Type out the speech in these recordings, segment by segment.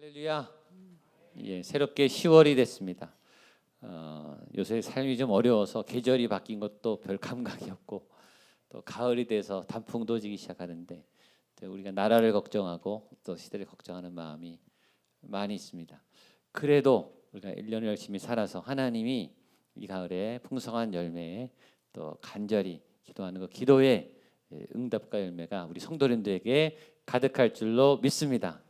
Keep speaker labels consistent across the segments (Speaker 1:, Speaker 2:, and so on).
Speaker 1: 할렐루야. 새롭게 10월이 됐습니다. 요새 삶이 좀 어려워서 계절이 바뀐 것도 별 감각이 없고 또 가을이 돼서 단풍도 지기 시작하는데 우리가 나라를 걱정하고 또 시대를 걱정하는 마음이 많이 있습니다. 그래도 우리가 1년을 열심히 살아서 하나님이 이 가을에 풍성한 열매에 또 간절히 기도하는 그 기도의 응답과 열매가 우리 성도님들에게 가득할 줄로 믿습니다.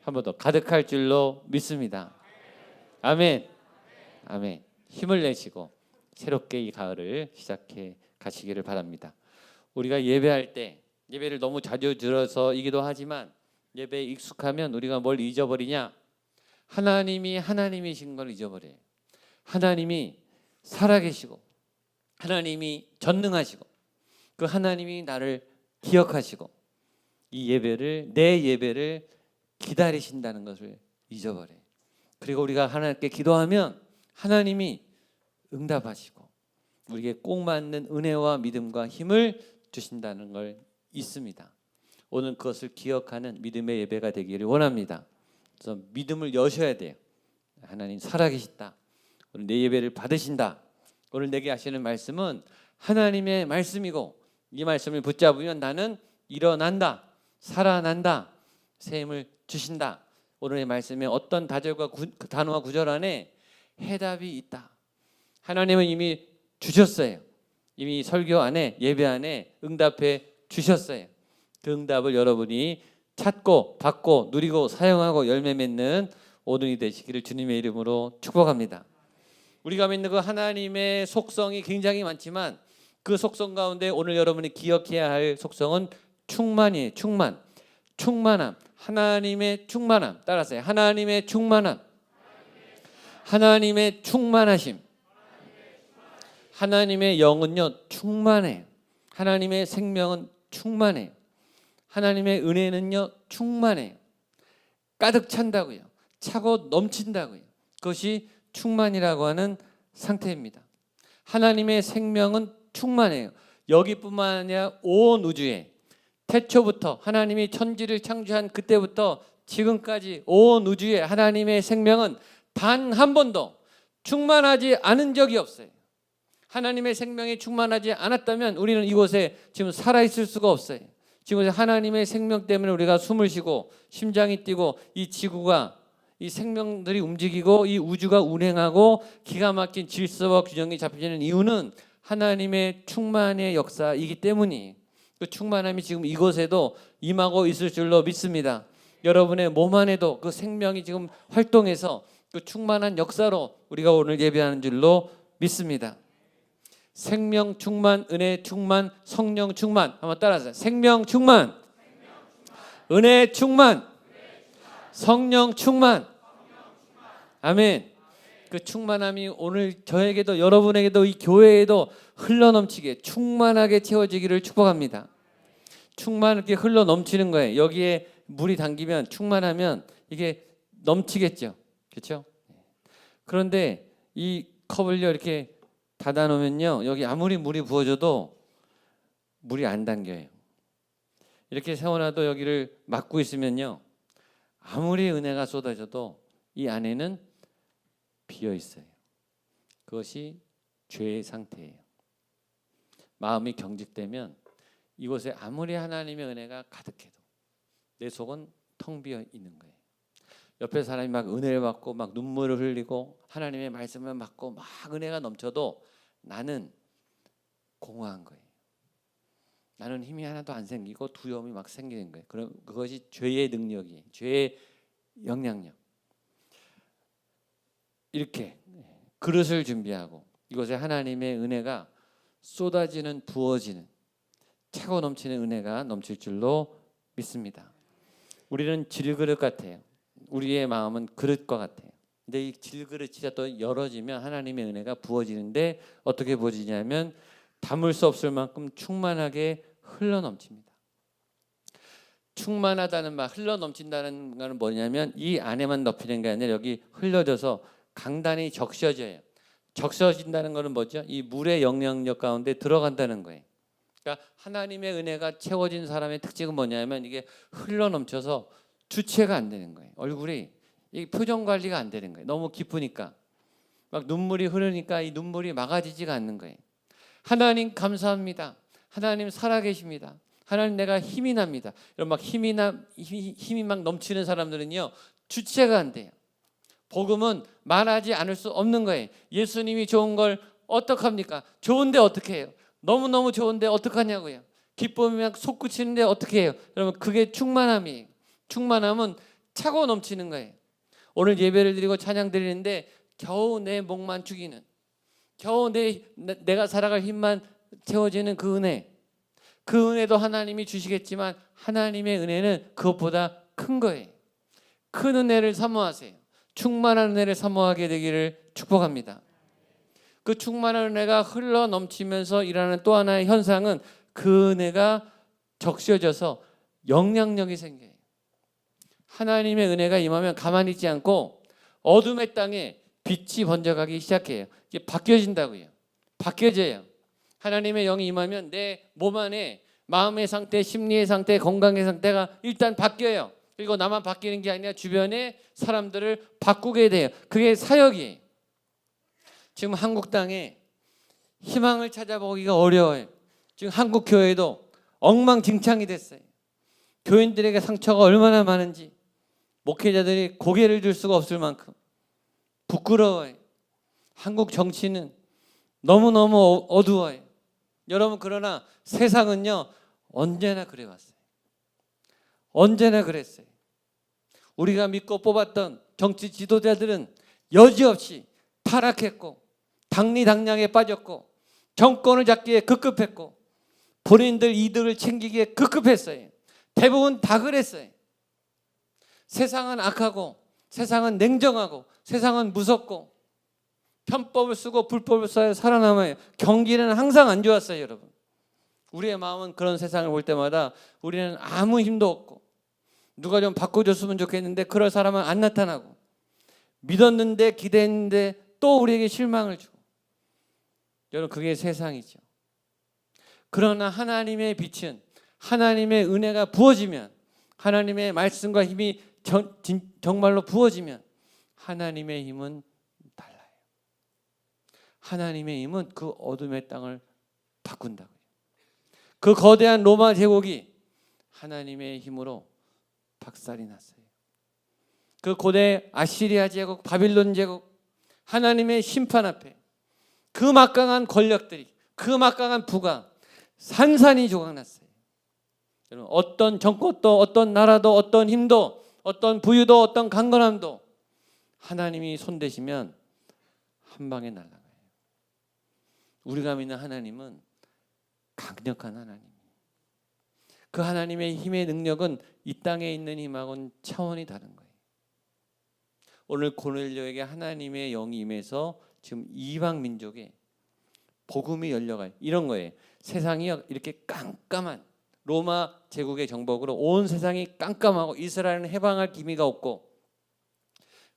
Speaker 1: 한 번 더 가득할 줄로 믿습니다. 아멘. 아멘. 힘을 내시고 새롭게 이 가을을 시작해 가시기를 바랍니다. 우리가 예배할 때 예배를 너무 자주 들어서이기도 하지만 예배에 익숙하면 우리가 뭘 잊어버리냐? 하나님이 하나님이신 걸 잊어버려요. 하나님이 살아계시고 하나님이 전능하시고 그 하나님이 나를 기억하시고 이 예배를 내 예배를 기다리신다는 것을 잊어버려요. 그리고 우리가 하나님께 기도하면 하나님이 응답하시고 우리에게 꼭 맞는 은혜와 믿음과 힘을 주신다는 걸 잊습니다. 오늘 그것을 기억하는 믿음의 예배가 되기를 원합니다. 그래서 믿음을 여셔야 돼요. 하나님 살아계시다. 오늘 내 예배를 받으신다. 오늘 내게 하시는 말씀은 하나님의 말씀이고 이 말씀을 붙잡으면 나는 일어난다. 살아난다. 새 힘을 주신다. 오늘의 말씀에 어떤 다절과 단어와 구절 안에 해답이 있다. 하나님은 이미 주셨어요. 이미 설교 안에 예배 안에 응답해 주셨어요. 그 응답을 여러분이 찾고 받고 누리고 사용하고 열매 맺는 오늘이 되시기를 주님의 이름으로 축복합니다. 우리가 믿는 그 하나님의 속성이 굉장히 많지만 그 속성 가운데 오늘 여러분이 기억해야 할 속성은 충만이에요. 충만함. 하나님의 충만함. 따라서요. 하나님의 충만함. 하나님의 충만하심. 하나님의 영은요 충만해요. 하나님의 생명은 충만해요. 하나님의 은혜는요 충만해요. 가득 찬다고요. 차고 넘친다고요. 그것이 충만이라고 하는 상태입니다. 하나님의 생명은 충만해요. 여기뿐만 아니라 온 우주에 태초부터 하나님이 천지를 창조한 그때부터 지금까지 온 우주에 하나님의 생명은 단 한 번도 충만하지 않은 적이 없어요. 하나님의 생명이 충만하지 않았다면 우리는 이곳에 지금 살아있을 수가 없어요. 지금 하나님의 생명 때문에 우리가 숨을 쉬고 심장이 뛰고 이 지구가 이 생명들이 움직이고 이 우주가 운행하고 기가 막힌 질서와 균형이 잡히는 이유는 하나님의 충만의 역사이기 때문이에요. 그 충만함이 지금 이곳에도 임하고 있을 줄로 믿습니다. 여러분의 몸 안에도 그 생명이 지금 활동해서 그 충만한 역사로 우리가 오늘 예배하는 줄로 믿습니다. 생명 충만, 은혜 충만, 성령 충만. 한번 따라하세요. 생명 충만, 은혜 충만, 성령 충만. 아멘. 그 충만함이 오늘 저에게도 여러분에게도 이 교회에도 흘러넘치게 충만하게 채워지기를 축복합니다. 충만하게 흘러넘치는 거예요. 여기에 물이 담기면 충만하면 이게 넘치겠죠. 그렇죠? 그런데 이 컵을요 이렇게 닫아 놓으면요 여기 아무리 물이 부어져도 물이 안 담겨요. 이렇게 세워놔도 여기를 막고 있으면요 아무리 은혜가 쏟아져도 이 안에는 비어 있어요. 그것이 죄의 상태예요. 마음이 경직되면 이곳에 아무리 하나님의 은혜가 가득해도 내 속은 텅 비어 있는 거예요. 옆에 사람이 막 은혜를 받고 막 눈물을 흘리고 하나님의 말씀을 받고 막 은혜가 넘쳐도 나는 공허한 거예요. 나는 힘이 하나도 안 생기고 두려움이 막 생기는 거예요. 그럼 그것이 죄의 능력이에요. 죄의 영향력. 이렇게 그릇을 준비하고 이곳에 하나님의 은혜가 쏟아지는 부어지는 차고 넘치는 은혜가 넘칠 줄로 믿습니다. 우리는 질그릇 같아요. 우리의 마음은 그릇과 같아요. 근데 이 질그릇이 또 열어지면 하나님의 은혜가 부어지는데 어떻게 부어지냐면 담을 수 없을 만큼 충만하게 흘러넘칩니다. 충만하다는 말, 흘러넘친다는 것은 뭐냐면 이 안에만 넘치는 게 아니라 여기 흘려져서 강단이 적셔져요. 적셔진다는 것은 뭐죠? 이 물의 영향력 가운데 들어간다는 거예요. 그러니까 하나님의 은혜가 채워진 사람의 특징은 뭐냐면 이게 흘러넘쳐서 주체가 안 되는 거예요. 얼굴이 이 표정 관리가 안 되는 거예요. 너무 기쁘니까 막 눈물이 흐르니까 이 눈물이 막아지지가 않는 거예요. 하나님 감사합니다. 하나님 살아계십니다. 하나님 내가 힘이 납니다. 이런 막 힘이 막 넘치는 사람들은요 주체가 안 돼요. 복음은 말하지 않을 수 없는 거예요. 예수님이 좋은 걸 어떡합니까? 좋은데 어떻게 해요? 너무너무 좋은데 어떡하냐고요. 기쁨이 막 솟구치는데 어떻게 해요? 여러분 그게 충만함이에요. 충만함은 차고 넘치는 거예요. 오늘 예배를 드리고 찬양 드리는데 겨우 내 목만 죽이는, 겨우 내가 살아갈 힘만 채워지는 그 은혜, 그 은혜도 하나님이 주시겠지만 하나님의 은혜는 그것보다 큰 거예요. 큰 은혜를 사모하세요. 충만한 은혜를 사모하게 되기를 축복합니다. 그 충만한 은혜가 흘러 넘치면서 일어나는 또 하나의 현상은 그 은혜가 적셔져서 영향력이 생겨요. 하나님의 은혜가 임하면 가만히 있지 않고 어둠의 땅에 빛이 번져가기 시작해요. 이게 바뀌어진다고요. 바뀌어져요. 하나님의 영이 임하면 내 몸 안에 마음의 상태, 심리의 상태, 건강의 상태가 일단 바뀌어요. 그리고 나만 바뀌는 게 아니라 주변의 사람들을 바꾸게 돼요. 그게 사역이에요. 지금 한국 땅에 희망을 찾아보기가 어려워요. 지금 한국 교회도 엉망진창이 됐어요. 교인들에게 상처가 얼마나 많은지 목회자들이 고개를 들 수가 없을 만큼 부끄러워요. 한국 정치는 너무너무 어두워요. 여러분 그러나 세상은요 언제나 그래왔어요. 언제나 그랬어요. 우리가 믿고 뽑았던 정치 지도자들은 여지없이 타락했고 당리당략에 빠졌고 정권을 잡기에 급급했고 본인들 이득을 챙기기에 급급했어요. 대부분 다 그랬어요. 세상은 악하고 세상은 냉정하고 세상은 무섭고 편법을 쓰고 불법을 써야 살아남아요. 경기는 항상 안 좋았어요. 여러분 우리의 마음은 그런 세상을 볼 때마다 우리는 아무 힘도 없고 누가 좀 바꿔줬으면 좋겠는데 그럴 사람은 안 나타나고 믿었는데 기대했는데 또 우리에게 실망을 주고 여러분 그게 세상이죠. 그러나 하나님의 빛은 하나님의 은혜가 부어지면 하나님의 말씀과 힘이 정말로 부어지면 하나님의 힘은 달라요. 하나님의 힘은 그 어둠의 땅을 바꾼다고요. 그 거대한 로마 제국이 하나님의 힘으로 박살이 났어요. 그 고대 아시리아 제국, 바빌론 제국, 하나님의 심판 앞에 그 막강한 권력들이, 그 막강한 부가 산산이 조각났어요. 여러분 어떤 정권도, 어떤 나라도, 어떤 힘도, 어떤 부유도, 어떤 강건함도 하나님이 손대시면 한 방에 날아가요. 우리가 믿는 하나님은 강력한 하나님. 그 하나님의 힘의 능력은 이 땅에 있는 힘하고는 차원이 다른 거예요. 오늘 고넬료에게 하나님의 영이 임해서 지금 이방 민족에 복음이 열려가요. 이런 거예요. 세상이 이렇게 깜깜한 로마 제국의 정복으로 온 세상이 깜깜하고 이스라엘은 해방할 기미가 없고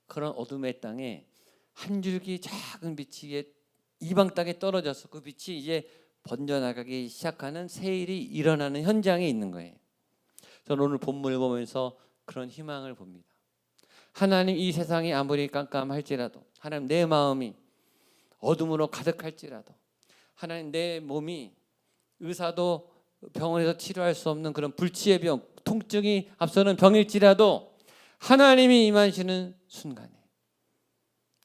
Speaker 1: 그런 어둠의 땅에 한 줄기 작은 빛이 이방 땅에 떨어져서 그 빛이 이제 번져나가기 시작하는 세일이 일어나는 현장에 있는 거예요. 저는 오늘 본문을 보면서 그런 희망을 봅니다. 하나님 이 세상이 아무리 깜깜할지라도 하나님 내 마음이 어둠으로 가득할지라도 하나님 내 몸이 의사도 병원에서 치료할 수 없는 그런 불치의 병, 통증이 앞서는 병일지라도 하나님이 임하시는 순간에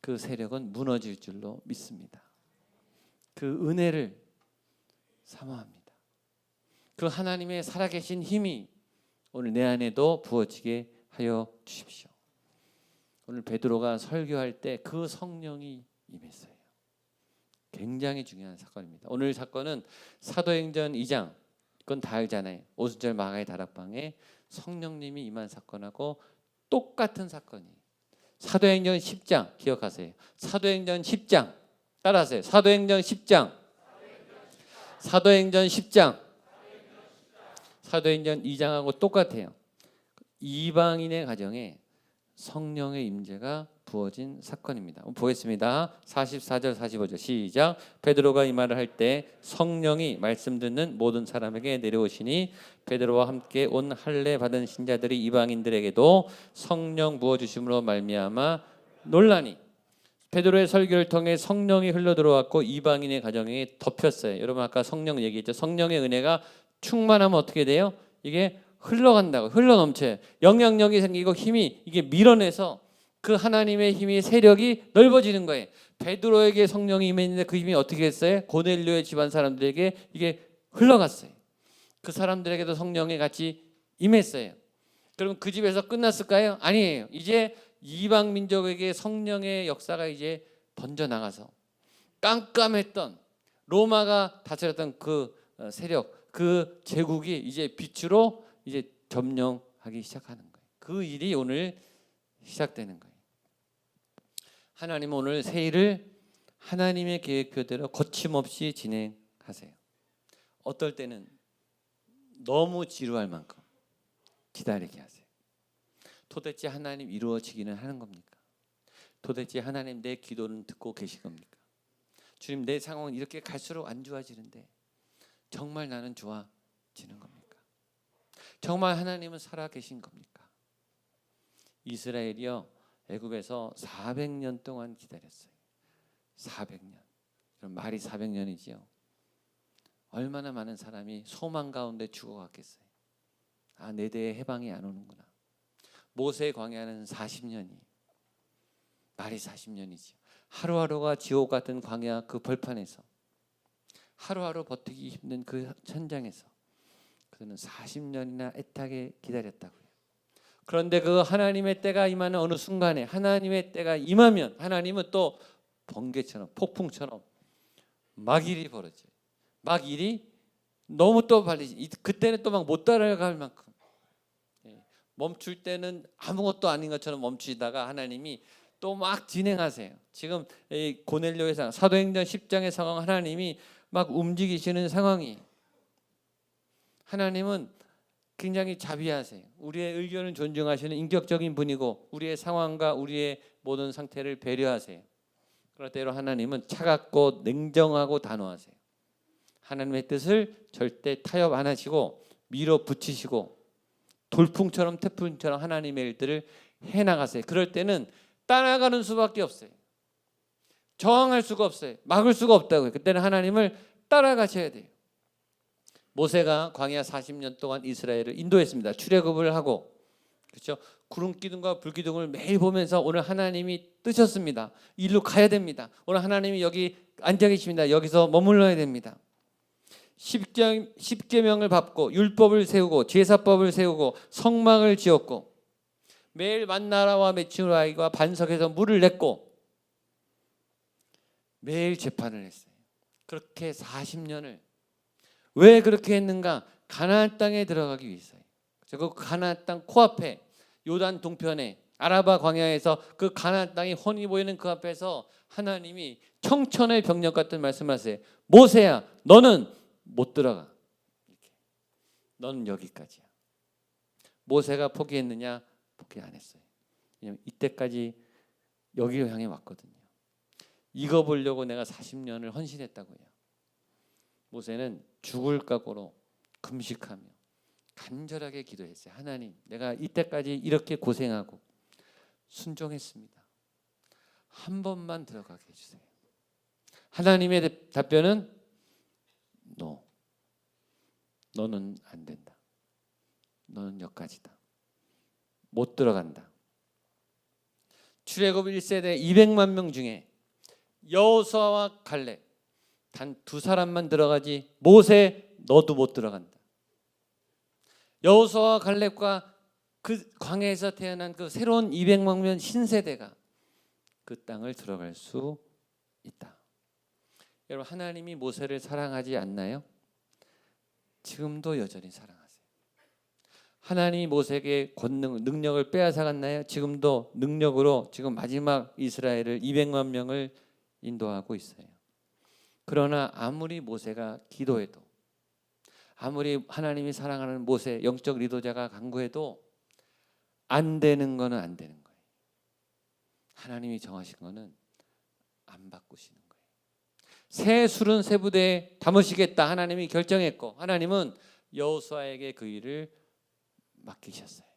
Speaker 1: 그 세력은 무너질 줄로 믿습니다. 그 은혜를 사모합니다. 그 하나님의 살아계신 힘이 오늘 내 안에도 부어지게 하여 주십시오. 오늘 베드로가 설교할 때 그 성령이 임했어요. 굉장히 중요한 사건입니다. 오늘 사건은 사도행전 2장, 그건 다 알잖아요. 오순절 마가의 다락방에 성령님이 임한 사건하고 똑같은 사건이에요. 사도행전 10장 기억하세요. 사도행전 10장 따라하세요. 사도행전 10장, 사도행전 10장, 사도행전 2장하고 똑같아요. 이방인의 가정에 성령의 임재가 부어진 사건입니다. 보겠습니다. 44절 45절 시작. 베드로가 이 말을 할 때 성령이 말씀 듣는 모든 사람에게 내려오시니 베드로와 함께 온 할례 받은 신자들이 이방인들에게도 성령 부어 주심으로 말미암아 놀라니. 베드로의 설교를 통해 성령이 흘러 들어왔고 이방인의 가정에 덮였어요. 여러분 아까 성령 얘기했죠. 성령의 은혜가 충만하면 어떻게 돼요? 이게 흘러간다고, 흘러 넘쳐요. 영향력이 생기고 힘이 이게 밀어내서 그 하나님의 힘이 세력이 넓어지는 거예요. 베드로에게 성령이 임했는데 그 힘이 어떻게 했어요? 고넬료의 집안 사람들에게 이게 흘러갔어요. 그 사람들에게도 성령이 같이 임했어요. 그럼 그 집에서 끝났을까요? 아니에요. 이제 이방 민족에게 성령의 역사가 이제 번져나가서 깜깜했던 로마가 다스렸던 그 세력, 그 제국이 이제 빛으로 이제 점령하기 시작하는 거예요. 그 일이 오늘 시작되는 거예요. 하나님은 오늘 새 일을 하나님의 계획표대로 거침없이 진행하세요. 어떨 때는 너무 지루할 만큼 기다리게 하세요. 도대체 하나님 이루어지기는 하는 겁니까? 도대체 하나님 내 기도는 듣고 계신 겁니까? 주님 내 상황은 이렇게 갈수록 안 좋아지는데 정말 나는 좋아지는 겁니까? 정말 하나님은 살아 계신 겁니까? 이스라엘이요 애굽에서 400년 동안 기다렸어요. 400년. 그럼 말이 400년이지요. 얼마나 많은 사람이 소망 가운데 죽어갔겠어요. 아, 내 대에 해방이 안 오는구나. 모세 광야는 40년이 말이 40년이지요. 하루하루가 지옥 같은 광야 그 벌판에서 하루하루 버티기 힘든 그 천장에서 그는 40년이나 애타게 기다렸다고요. 그런데 그 하나님의 때가 임하는 어느 순간에 하나님의 때가 임하면 하나님은 또 번개처럼 폭풍처럼 막 일이 벌어져요. 막 일이 너무 또 빨리 그때는 또 막 못 따라갈 만큼 멈출 때는 아무것도 아닌 것처럼 멈추다가 하나님이 또 막 진행하세요. 지금 고넬료의 상황, 사도행전 10장의 상황 하나님이 막 움직이시는 상황이 하나님은 굉장히 자비하세요. 우리의 의견을 존중하시는 인격적인 분이고 우리의 상황과 우리의 모든 상태를 배려하세요. 그럴 때로 하나님은 차갑고 냉정하고 단호하세요. 하나님의 뜻을 절대 타협 안 하시고 밀어붙이시고 돌풍처럼 태풍처럼 하나님의 일들을 해나가세요. 그럴 때는 따라가는 수밖에 없어요. 저항할 수가 없어요. 막을 수가 없다고요. 그때는 하나님을 따라가셔야 돼요. 모세가 광야 40년 동안 이스라엘을 인도했습니다. 출애굽을 하고 그렇죠. 구름 기둥과 불 기둥을 매일 보면서 오늘 하나님이 뜨셨습니다. 일로 가야 됩니다. 오늘 하나님이 여기 앉아 계십니다. 여기서 머물러야 됩니다. 십계명을 밟고 율법을 세우고 제사법을 세우고 성막을 지었고 매일 만나라와 맺힌 아이와 반석에서 물을 냈고 매일 재판을 했어요. 그렇게 40년을 왜 그렇게 했는가? 가나안 땅에 들어가기 위해서예요. 그 가나안 땅 코앞에 요단 동편에 아라바 광야에서 그 가나안 땅이 훤히 보이는 그 앞에서 하나님이 청천의 병력 같은 말씀하세요. 모세야, 너는 못 들어가. 너는 여기까지야. 모세가 포기했느냐? 포기 안 했어요. 왜냐하면 이때까지 여기를 향해 왔거든요. 이거 보려고 내가 40년을 헌신했다고요. 모세는 죽을 각오로 금식하며 간절하게 기도했어요. 하나님, 내가 이때까지 이렇게 고생하고 순종했습니다. 한 번만 들어가게 해주세요. 하나님의 답변은 No. 너는 안 된다. 너는 여기까지다. 못 들어간다. 출애굽 1세대 200만 명 중에 여호수아와 갈렙 단 두 사람만 들어가지 모세 너도 못 들어간다. 여호수아와 갈렙과 그 광야에서 태어난 그 새로운 200만 명 신세대가 그 땅을 들어갈 수 있다. 여러분 하나님이 모세를 사랑하지 않나요? 지금도 여전히 사랑하세요. 하나님이 모세에게 권능, 능력을 빼앗아갔나요? 지금도 능력으로 지금 마지막 이스라엘을 200만 명을 인도하고 있어요. 그러나 아무리 모세가 기도해도 아무리 하나님이 사랑하는 모세 영적 리더자가 간구해도 안 되는 거는 안 되는 거예요. 하나님이 정하신 거는 안 바꾸시는 거예요. 새 술은 새 부대에 담으시겠다 하나님이 결정했고, 하나님은 여호수아에게 그 일을 맡기셨어요.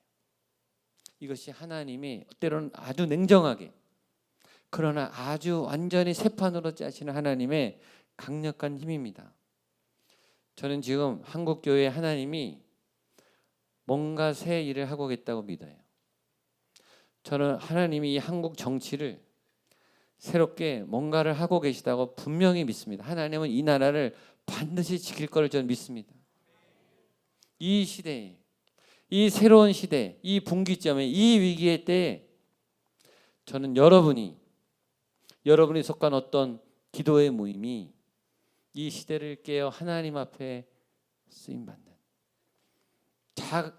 Speaker 1: 이것이 하나님이 때로는 아주 냉정하게, 그러나 아주 완전히 새 판으로 짜시는 하나님의 강력한 힘입니다. 저는 지금 한국 교회에 하나님이 뭔가 새 일을 하고 계시다고 믿어요. 저는 하나님이 이 한국 정치를 새롭게 뭔가를 하고 계시다고 분명히 믿습니다. 하나님은 이 나라를 반드시 지킬 것을 저는 믿습니다. 이 시대에, 이 새로운 시대, 이 분기점에, 이 위기의 때에 저는 여러분이 속한 어떤 기도의 모임이 이 시대를 깨어 하나님 앞에 쓰임받는,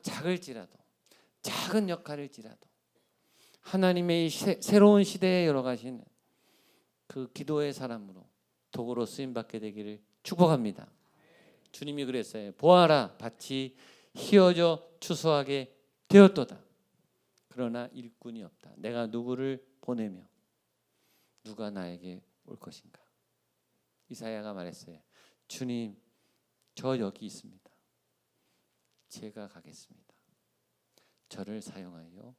Speaker 1: 작을지라도, 작은 역할일지라도 하나님의 이 새로운 시대에 열어가시는 그 기도의 사람으로, 도구로 쓰임받게 되기를 축복합니다. 주님이 그랬어요. 보아라, 밭이 휘어져 추수하게 되었도다. 그러나 일꾼이 없다. 내가 누구를 보내며 누가 나에게 올 것인가. 이사야가 말했어요. 주님, 저 여기 있습니다. 제가 가겠습니다. 저를 사용하여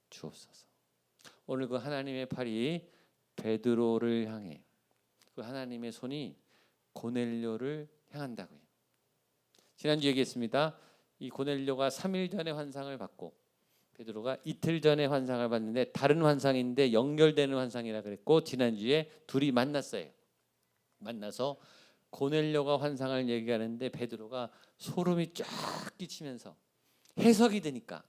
Speaker 1: 주옵소서. 오늘 그 하나님의 팔이 베드로를 향해, 그 하나님의 손이 고넬료를 향한다고요. 지난주 얘기했습니다. 이 고넬료가 3일 전에 환상을 받고 베드로가 이틀 전에 환상을 받는데 다른 환상인데 연결되는 환상이라 그랬고, 지난주에 둘이 만났어요. 만나서 고넬료가 환상을 얘기하는데 베드로가 소름이 쫙 끼치면서 해석이 되니까,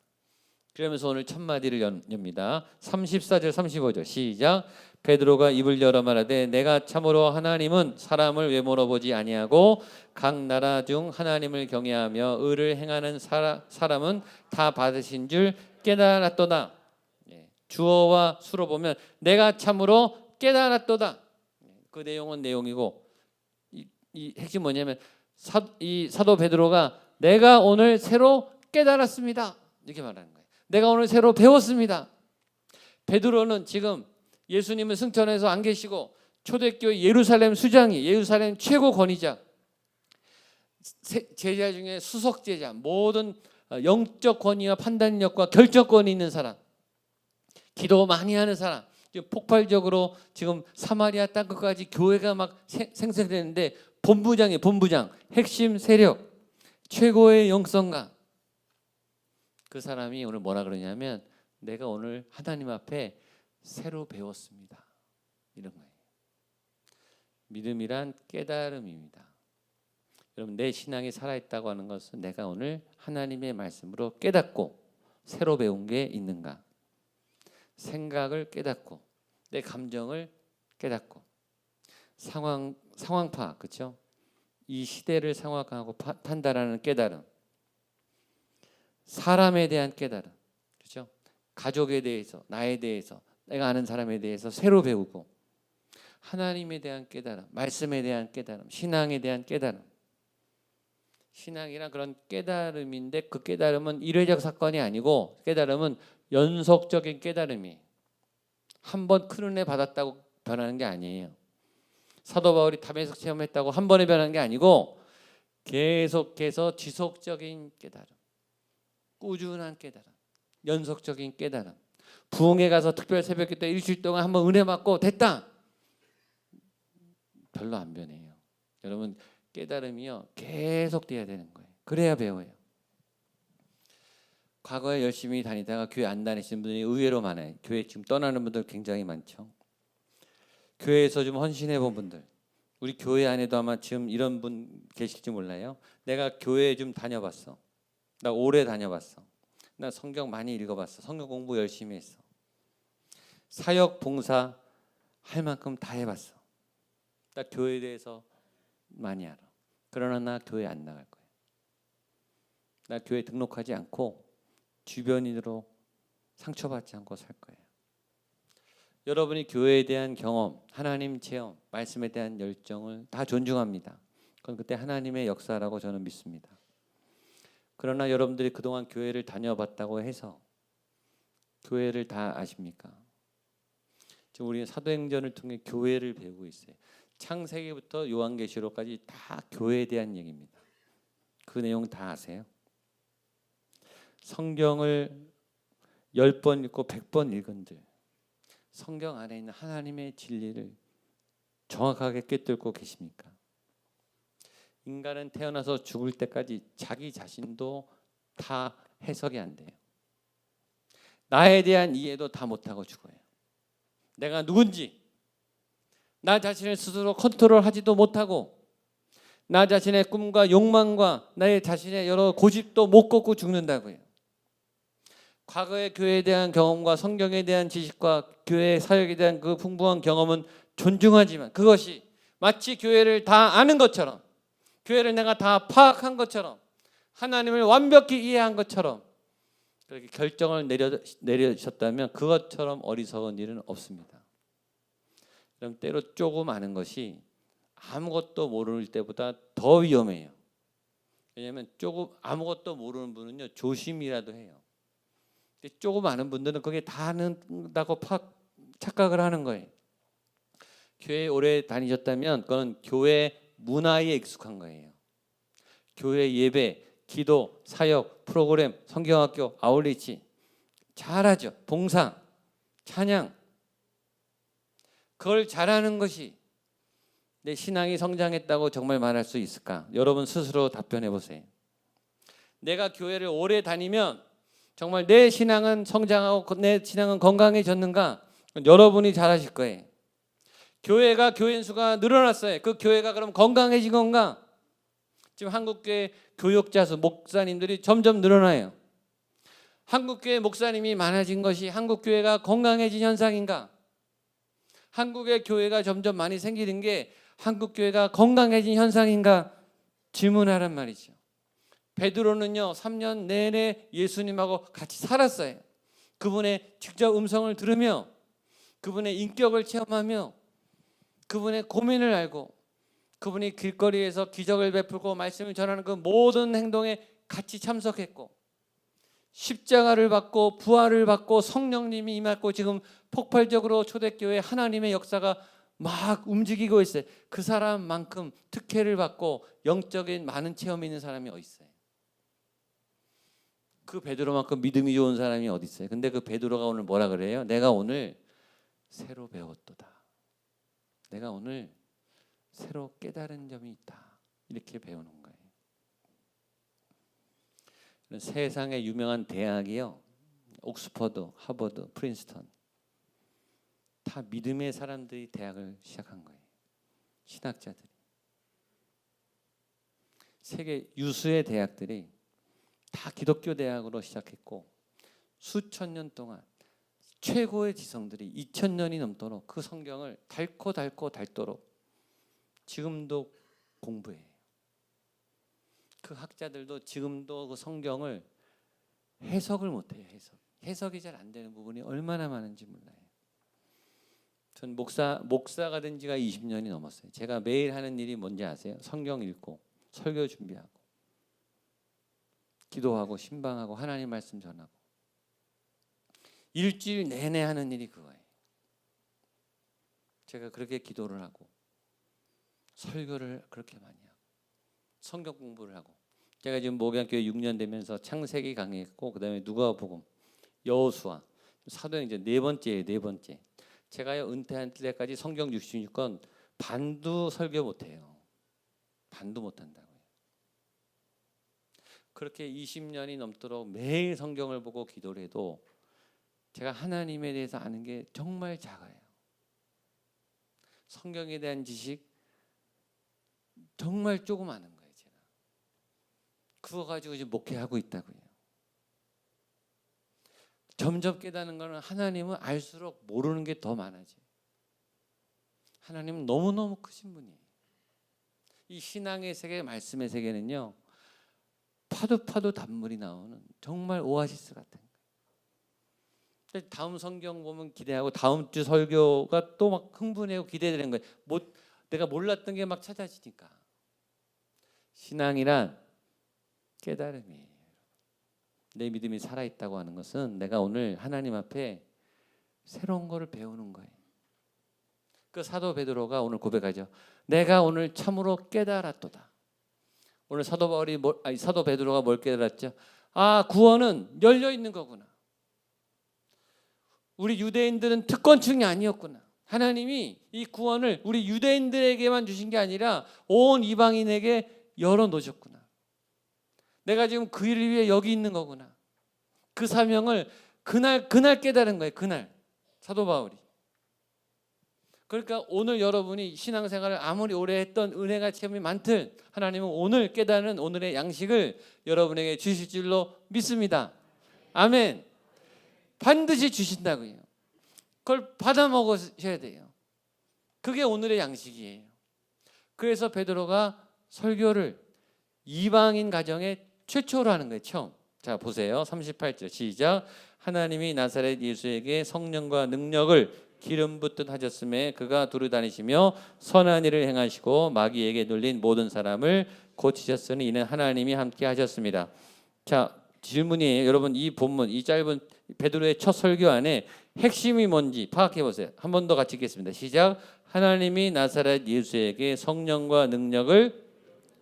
Speaker 1: 그러면서 오늘 첫 마디를 엽니다. 34절 35절 시작. 베드로가 입을 열어 말하되 내가 참으로 하나님은 사람을 외모로 보지 아니하고 각 나라 중 하나님을 경외하며 의를 행하는 사람은 다 받으신 줄 깨달았도다. 주어와 수로 보면 내가 참으로 깨달았도다. 그 내용은 내용이고, 이 핵심 뭐냐면 이 사도 베드로가 내가 오늘 새로 깨달았습니다. 이렇게 말하는 거예요. 내가 오늘 새로 배웠습니다. 베드로는 지금 예수님을 승천해서 안 계시고 초대교회 예루살렘 수장이, 예루살렘 최고 권위자, 제자 중에 수석 제자, 모든 영적 권위와 판단력과 결정권이 있는 사람, 기도 많이 하는 사람, 지금 폭발적으로 지금 사마리아 땅 끝까지 교회가 막 생성되는데 본부장, 핵심 세력, 최고의 영성가, 그 사람이 오늘 뭐라 그러냐면 내가 오늘 하나님 앞에 새로 배웠습니다. 이런 거예요. 믿음이란 깨달음입니다. 여러분, 내 신앙이 살아있다고 하는 것은 내가 오늘 하나님의 말씀으로 깨닫고 새로 배운 게 있는가, 생각을 깨닫고 내 감정을 깨닫고 상황 파악, 그렇죠? 이 시대를 상황하고 판단하는 깨달음, 사람에 대한 깨달음, 그렇죠? 가족에 대해서, 나에 대해서, 내가 아는 사람에 대해서 새로 배우고, 하나님에 대한 깨달음, 말씀에 대한 깨달음, 신앙에 대한 깨달음. 신앙이란 그런 깨달음인데 그 깨달음은 일회적 사건이 아니고 깨달음은 연속적인 깨달음이, 한 번 큰 은혜 받았다고 변하는 게 아니에요. 사도 바울이 다메섹 체험했다고 한 번에 변하는 게 아니고 계속해서 지속적인 깨달음, 꾸준한 깨달음, 연속적인 깨달음. 부흥회 가서 특별 새벽 때 일주일 동안 한번 은혜 받고 됐다, 별로 안 변해요. 여러분, 깨달음이요 계속 돼야 되는 거예요. 그래야 배워요. 과거에 열심히 다니다가 교회 안 다니시는 분들이 의외로 많아요. 교회 지금 떠나는 분들 굉장히 많죠. 교회에서 좀 헌신해 본 분들, 우리 교회 안에도 아마 지금 이런 분 계실지 몰라요. 내가 교회 좀 다녀봤어. 나 오래 다녀봤어. 나 성경 많이 읽어봤어. 성경 공부 열심히 했어. 사역 봉사 할 만큼 다 해봤어. 나 교회에 대해서 많이 알아. 그러나 나 교회 안 나갈 거야. 나 교회 등록하지 않고 주변인으로 상처받지 않고 살 거예요. 여러분이 교회에 대한 경험, 하나님 체험, 말씀에 대한 열정을 다 존중합니다. 그건 그때 하나님의 역사라고 저는 믿습니다. 그러나 여러분들이 그동안 교회를 다녀봤다고 해서 교회를 다 아십니까? 지금 우리는 사도행전을 통해 교회를 배우고 있어요. 창세기부터 요한계시록까지 다 교회에 대한 얘기입니다. 그 내용 다 아세요? 성경을 10번 읽고 100번 읽은들 성경 안에 있는 하나님의 진리를 정확하게 꿰뚫고 계십니까? 인간은 태어나서 죽을 때까지 자기 자신도 다 해석이 안 돼요. 나에 대한 이해도 다 못하고 죽어요. 내가 누군지 나 자신을 스스로 컨트롤하지도 못하고 나 자신의 꿈과 욕망과 나의 자신의 여러 고집도 못 꺾고 죽는다고요. 과거의 교회에 대한 경험과 성경에 대한 지식과 교회의 사역에 대한 그 풍부한 경험은 존중하지만 그것이 마치 교회를 다 아는 것처럼 교회를 내가 다 파악한 것처럼 하나님을 완벽히 이해한 것처럼 그렇게 결정을 내리셨다면 그것처럼 어리석은 일은 없습니다. 그럼 때로 조금 아는 것이 아무것도 모를 때보다 더 위험해요. 왜냐하면 조금 아무것도 모르는 분은요 조심이라도 해요. 조금 아는 분들은 그게 다 안다고 착각을 하는 거예요. 교회 오래 다니셨다면 그건 교회 문화에 익숙한 거예요. 교회 예배, 기도, 사역, 프로그램, 성경학교, 아울리치 잘하죠. 봉사, 찬양 그걸 잘하는 것이 내 신앙이 성장했다고 정말 말할 수 있을까? 여러분 스스로 답변해 보세요. 내가 교회를 오래 다니면 정말 내 신앙은 성장하고 내 신앙은 건강해졌는가? 여러분이 잘 아실 거예요. 교회가 교인 수가 늘어났어요. 그 교회가 그럼 건강해진 건가? 지금 한국교회 교역자 수, 목사님들이 점점 늘어나요. 한국교회 목사님이 많아진 것이 한국교회가 건강해진 현상인가? 한국의 교회가 점점 많이 생기는 게 한국교회가 건강해진 현상인가? 질문하란 말이죠. 베드로는요 3년 내내 예수님하고 같이 살았어요. 그분의 직접 음성을 들으며 그분의 인격을 체험하며 그분의 고민을 알고 그분이 길거리에서 기적을 베풀고 말씀을 전하는 그 모든 행동에 같이 참석했고 십자가를 받고 부활을 받고 성령님이 임했고 지금 폭발적으로 초대교회 하나님의 역사가 막 움직이고 있어요. 그 사람만큼 특혜를 받고 영적인 많은 체험이 있는 사람이 어디 있어요? 그 베드로만큼 믿음이 좋은 사람이 어디 있어요? 근데 그 베드로가 오늘 뭐라 그래요? 내가 오늘 새로 배웠도다. 내가 오늘 새로 깨달은 점이 있다. 이렇게 배우는 거예요. 세상의 유명한 대학이요. 옥스퍼드, 하버드, 프린스턴 다 믿음의 사람들이 대학을 시작한 거예요. 신학자들이. 세계 유수의 대학들이 다 기독교 대학으로 시작했고 수천 년 동안 최고의 지성들이 2000년이 넘도록 그 성경을 닳도록 지금도 공부해요. 그 학자들도 지금도 그 성경을 해석을 못해요. 해석이 잘 안 되는 부분이 얼마나 많은지 몰라요. 전 목사가 된 지가 20년이 넘었어요. 제가 매일 하는 일이 뭔지 아세요? 성경 읽고 설교 준비하고 기도하고 신방하고 하나님 말씀 전하고 일주일 내내 하는 일이 그거예요. 제가 그렇게 기도를 하고 설교를 그렇게 많이 하고 성경 공부를 하고 제가 지금 목양교회 6년 되면서 창세기 강의했고 그다음에 누가복음, 여호수아, 사도행전 네 번째. 제가요 은퇴할 때까지 성경 66권 반도 설교 못해요. 반도 못한다고요. 그렇게 20년이 넘도록 매일 성경을 보고 기도를 해도 제가 하나님에 대해서 아는 게 정말 작아요. 성경에 대한 지식 정말 조금 아는 거예요. 제가 그거 가지고 지금 목회하고 있다고요. 점점 깨닫는 거는 하나님은 알수록 모르는 게 더 많아져요. 하나님은 너무너무 크신 분이에요. 이 신앙의 세계, 말씀의 세계는요 파도 단물이 나오는 정말 오아시스 같은 거예요. 다음 성경 보면 기대하고 다음 주 설교가 또 막 흥분하고 기대되는 거예요. 내가 몰랐던 게 막 찾아지니까. 신앙이란 깨달음이에요. 내 믿음이 살아있다고 하는 것은 내가 오늘 하나님 앞에 새로운 거를 배우는 거예요. 그 사도 베드로가 오늘 고백하죠. 내가 오늘 참으로 깨달았도다. 오늘 사도 베드로가 뭘 깨달았죠? 아, 구원은 열려 있는 거구나. 우리 유대인들은 특권층이 아니었구나. 하나님이 이 구원을 우리 유대인들에게만 주신 게 아니라 온 이방인에게 열어 놓으셨구나. 내가 지금 그 일을 위해 여기 있는 거구나. 그 사명을 그날 깨달은 거예요. 그날 사도 바울이. 그러니까 오늘 여러분이 신앙생활을 아무리 오래 했던 은혜가 체험이 많든 하나님은 오늘 깨닫는 오늘의 양식을 여러분에게 주실 줄로 믿습니다. 아멘. 반드시 주신다고요. 그걸 받아 먹으셔야 돼요. 그게 오늘의 양식이에요. 그래서 베드로가 설교를 이방인 가정에 최초로 하는 거예요. 처음. 자, 보세요. 38절 시작. 하나님이 나사렛 예수에게 성령과 능력을 기름 붓듯 하셨음에 그가 두루 다니시며 선한 일을 행하시고 마귀에게 눌린 모든 사람을 고치셨으니 이는 하나님이 함께 하셨습니다. 자, 질문이에요. 여러분, 이 본문, 이 짧은 베드로의 첫 설교 안에 핵심이 뭔지 파악해 보세요. 한 번 더 같이 읽겠습니다. 시작. 하나님이 나사렛 예수에게 성령과 능력을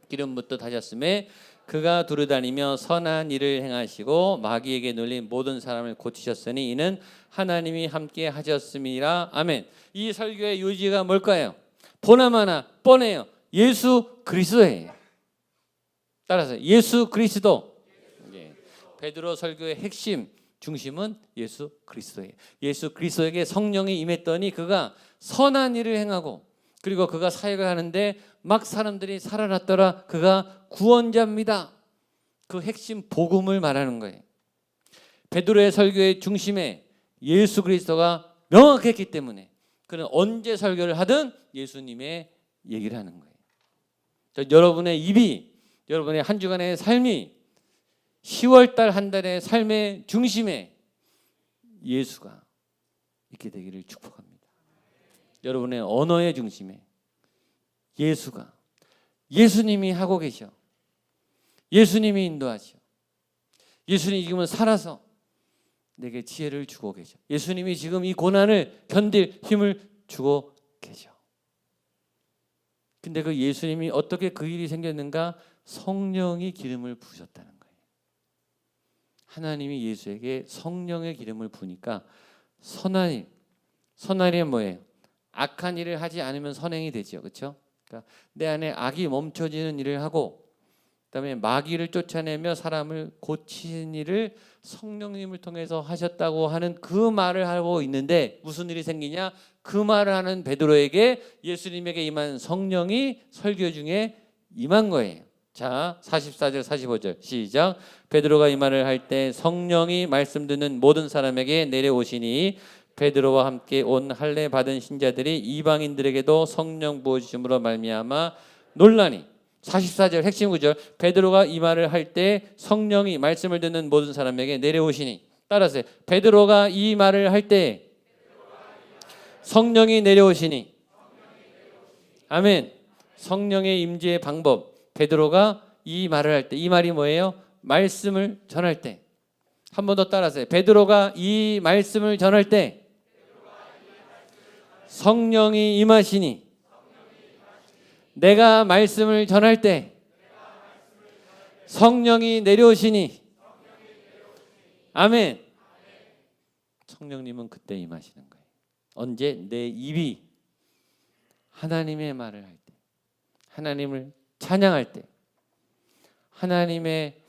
Speaker 1: 기름 붓듯 하셨음에 그가 두루다니며 선한 일을 행하시고 마귀에게 눌린 모든 사람을 고치셨으니 이는 하나님이 함께 하셨음이라. 아멘. 이 설교의 요지가 뭘까요? 보나마나 뻔해요. 예수 그리스도예요. 따라서 예수 그리스도. 베드로 설교의 핵심 중심은 예수 그리스도예요. 예수 그리스도에게 성령이 임했더니 그가 선한 일을 행하고 그리고 그가 사역을 하는데 막 사람들이 살아났더라. 그가 구원자입니다. 그 핵심 복음을 말하는 거예요. 베드로의 설교의 중심에 예수 그리스도가 명확했기 때문에 그는 언제 설교를 하든 예수님의 얘기를 하는 거예요. 여러분의 입이, 여러분의 한 주간의 삶이 10월달 한 달의 삶의 중심에 예수가 있게 되기를 축복합니다. 여러분의 언어의 중심에 예수가, 예수님이 하고 계셔. 예수님이 인도하셔. 예수님이 지금은 살아서 내게 지혜를 주고 계셔. 예수님이 지금 이 고난을 견딜 힘을 주고 계셔. 근데 그 예수님이 어떻게 그 일이 생겼는가? 성령이 기름을 부으셨다는 거예요. 하나님이 예수에게 성령의 기름을 부으니까 선한 일, 선한 일은 뭐예요? 악한 일을 하지 않으면 선행이 되죠. 그렇죠? 그러니까 내 안에 악이 멈춰지는 일을 하고 그다음에 마귀를 쫓아내며 사람을 고치는 일을 성령님을 통해서 하셨다고 하는 그 말을 하고 있는데 무슨 일이 생기냐? 그 말을 하는 베드로에게 예수님에게 임한 성령이 설교 중에 임한 거예요. 자, 44절 45절 시작. 베드로가 이 말을 할 때 성령이 말씀 듣는 모든 사람에게 내려오시니 베드로와 함께 온 할례 받은 신자들이 이방인들에게도 성령 부어주심으로 말미암아 놀라니. 44절 핵심 구절. 베드로가 이 말을 할 때 성령이 말씀을 듣는 모든 사람에게 내려오시니. 따라서 베드로가 이 말을 할 때 성령이 내려오시니. 아멘. 성령의 임재의 방법. 베드로가 이 말을 할 때, 이 말이 뭐예요? 말씀을 전할 때. 한 번 더 따라하세요. 베드로가 이 말씀을 전할 때 성령이 임하시니. 내가 말씀을 전할 때 성령이 내려오시니. 아멘. 성령님은 그때 임하시는 거예요. 언제? 내 입이 하나님의 말을 할 때, 하나님을 찬양할 때, 하나님의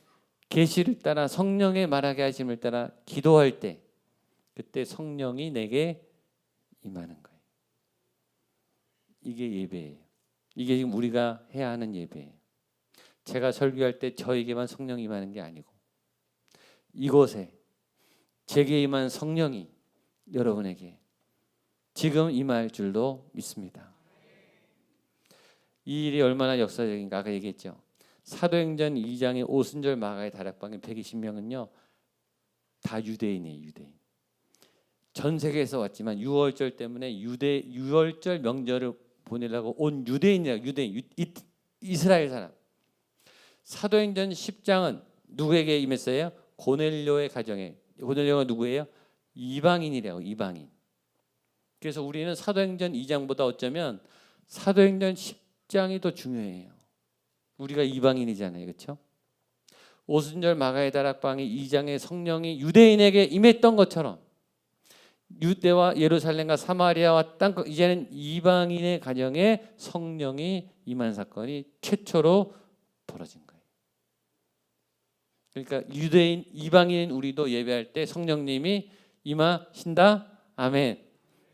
Speaker 1: 계시를 따라 성령의 말하게 하심을 따라 기도할 때, 그때 성령이 내게 임하는 거예요. 이게 예배예요. 이게 지금 우리가 해야 하는 예배예요. 제가 설교할 때 저에게만 성령이 임하는 게 아니고 이곳에 제게 임한 성령이 여러분에게 지금 임할 줄로 믿습니다. 이 일이 얼마나 역사적인가 아까 얘기했죠. 사도행전 2장의 오순절 마가의 다락방의 120명은요 다 유대인이에요. 유대인. 전 세계에서 왔지만 유월절 때문에 유월절 명절을 보내려고 온 유대인이라. 유대인, 이스라엘 사람. 사도행전 10장은 누구에게 임했어요? 고넬료의 가정에. 고넬료가 누구예요? 이방인이래요. 이방인. 그래서 우리는 사도행전 2장보다 어쩌면 사도행전 10장이 더 중요해요. 우리가 이방인이잖아요, 그렇죠? 오순절 마가의 다락방이 2장의 성령이 유대인에게 임했던 것처럼 유대와 예루살렘과 사마리아와 땅 이제는 이방인의 가정에 성령이 임한 사건이 최초로 벌어진 거예요. 그러니까 유대인 이방인 우리도 예배할 때 성령님이 임하신다. 아멘.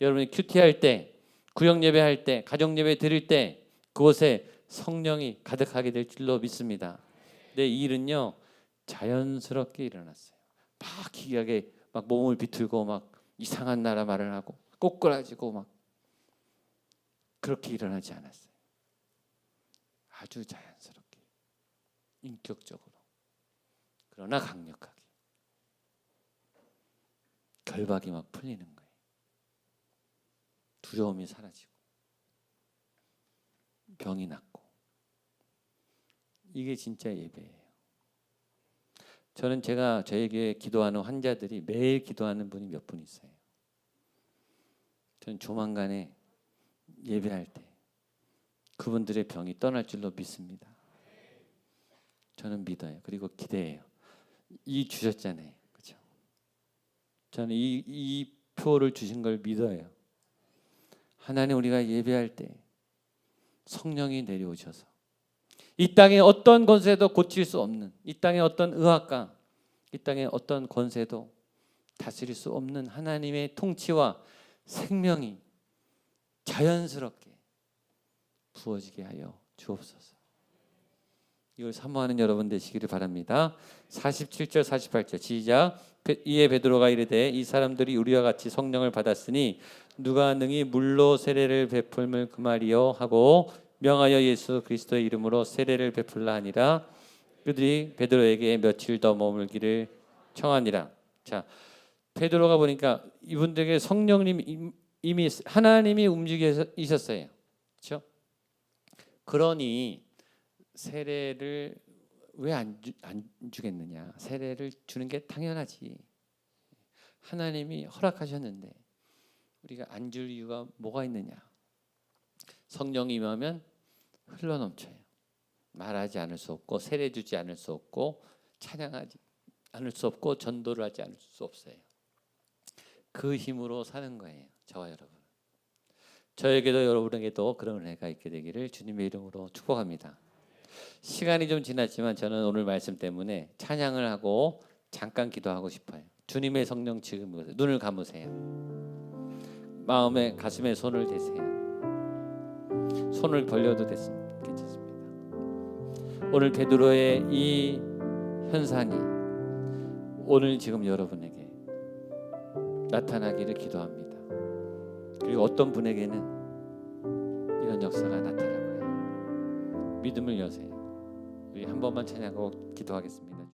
Speaker 1: 여러분이 큐티할 때, 구역 예배할 때, 가정 예배 드릴 때 그곳에 성령이 가득하게 될 줄로 믿습니다. 내 일은요 자연스럽게 일어났어요. 막 기이하게 막 몸을 비틀고 막 이상한 나라 말을 하고 꼬꾸라지고 막 그렇게 일어나지 않았어요. 아주 자연스럽게, 인격적으로, 그러나 강력하게 결박이 막 풀리는 거예요. 두려움이 사라지고 병이 낫고. 이게 진짜 예배예요. 저는 제가 저에게 기도하는 환자들이 매일 기도하는 분이 몇 분 있어요. 저는 조만간에 예배할 때 그분들의 병이 떠날 줄로 믿습니다. 저는 믿어요. 그리고 기대해요. 이 주셨잖아요, 그렇죠? 저는 이 표를 주신 걸 믿어요. 하나님, 우리가 예배할 때 성령이 내려오셔서 이 땅의 어떤 권세도 고칠 수 없는, 이 땅의 어떤 의학과 이 땅의 어떤 권세도 다스릴 수 없는 하나님의 통치와 생명이 자연스럽게 부어지게 하여 주옵소서. 이걸 사모하는 여러분 되시기를 바랍니다. 47절 48절 시작. 이에 베드로가 이르되 이 사람들이 우리와 같이 성령을 받았으니 누가 능히 물로 세례를 베풀물 그 말이요 하고 명하여 예수 그리스도의 이름으로 세례를 베풀라 하니라. 그들이 베드로에게 며칠 더 머물기를 청하니라. 자, 베드로가 보니까 이분들에게 성령님 이미 하나님이 움직이셨어요. 그렇죠? 그러니 세례를 왜 안 주겠느냐? 세례를 주는 게 당연하지. 하나님이 허락하셨는데 우리가 안 줄 이유가 뭐가 있느냐? 성령이 임하면 흘러넘쳐요. 말하지 않을 수 없고 세례 주지 않을 수 없고 찬양하지 않을 수 없고 전도를 하지 않을 수 없어요. 그 힘으로 사는 거예요. 저와 여러분. 저에게도 여러분에게도 그런 은혜가 있게 되기를 주님의 이름으로 축복합니다. 시간이 좀 지났지만 저는 오늘 말씀 때문에 찬양을 하고 잠깐 기도하고 싶어요. 주님의 성령 지금 눈을 감으세요. 마음에 가슴에 손을 대세요. 손을 벌려도 괜찮습니다. 오늘 베드로의 이 현상이 오늘 지금 여러분에게 나타나기를 기도합니다. 그리고 어떤 분에게는 이런 역사가 나타날 거예요. 믿음을 여세요. 우리 한 번만 찬양하고 기도하겠습니다.